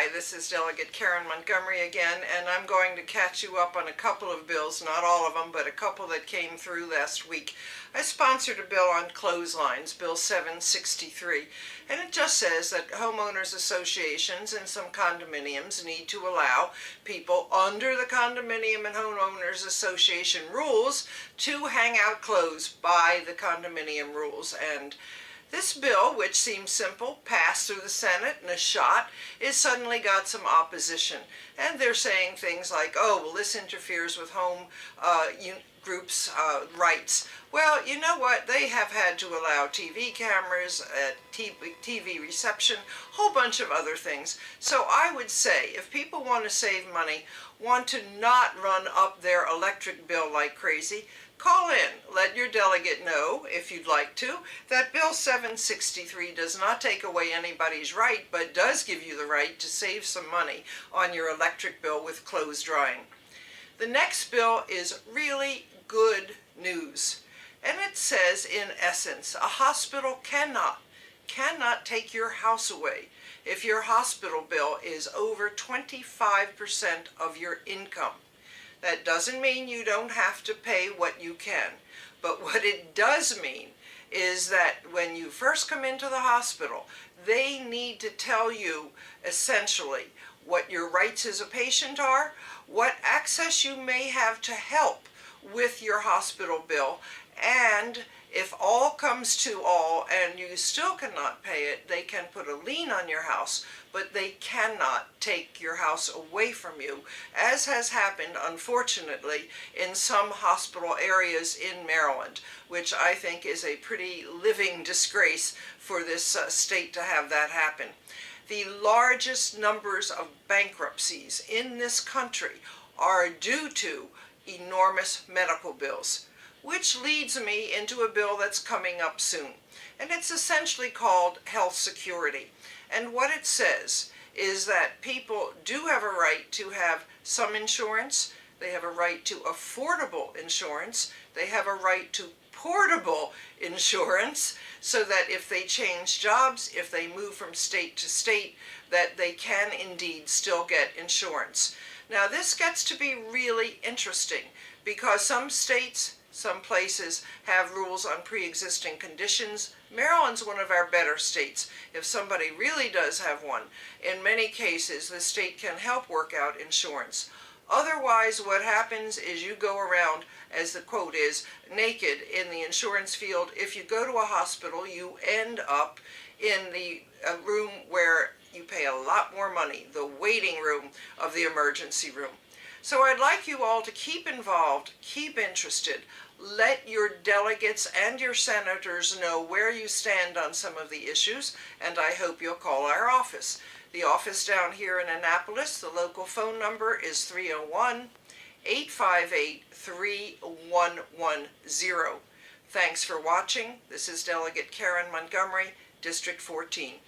Hi, this is Delegate Karen Montgomery again, and I'm going to catch you up on a couple of bills, not all of them, but a couple that came through last week. I sponsored a bill on clotheslines, Bill 763, and it just says that homeowners associations and some condominiums need to allow people under the condominium and homeowners association rules to hang out clothes by the condominium rules. And this bill, which seems simple, passed through the Senate in a shot, is suddenly got some opposition. And they're saying things like, oh, well, this interferes with home groups' rights. Well, you know what? They have had to allow TV cameras, TV reception, a whole bunch of other things. So I would say, if people want to save money, want to not run up their electric bill like crazy, call in. Let your delegate know, if you'd like to, that Bill 763 does not take away anybody's right, but does give you the right to save some money on your electric bill with clothes drying. The next bill is really good news. And it says, in essence, a hospital cannot take your house away if your hospital bill is over 25% of your income. That doesn't mean you don't have to pay what you can, but what it does mean is that when you first come into the hospital, they need to tell you essentially what your rights as a patient are, what access you may have to help with your hospital bill, and if all comes to all and you still cannot pay it, they can put a lien on your house, but they cannot take your house away from you, as has happened, unfortunately, in some hospital areas in Maryland, which I think is a pretty living disgrace for this state to have that happen. The largest numbers of bankruptcies in this country are due to enormous medical bills, which leads me into a bill that's coming up soon. And it's essentially called health security. And what it says is that people do have a right to have some insurance. They have a right to affordable insurance. They have a right to portable insurance, so that if they change jobs, if they move from state to state, that they can indeed still get insurance. Now, this gets to be really interesting because some states, some places have rules on pre-existing conditions. Maryland's one of our better states. If somebody really does have one, in many cases the state can help work out insurance. Otherwise, what happens is you go around, as the quote is, naked in the insurance field. If you go to a hospital, you end up in the room where you pay a lot more money, the waiting room of the emergency room. So I'd like you all to keep involved, keep interested. Let your delegates and your senators know where you stand on some of the issues, and I hope you'll call our office. The office down here in Annapolis, the local phone number is 301-858-3110. Thanks for watching. This is Delegate Karen Montgomery, District 14.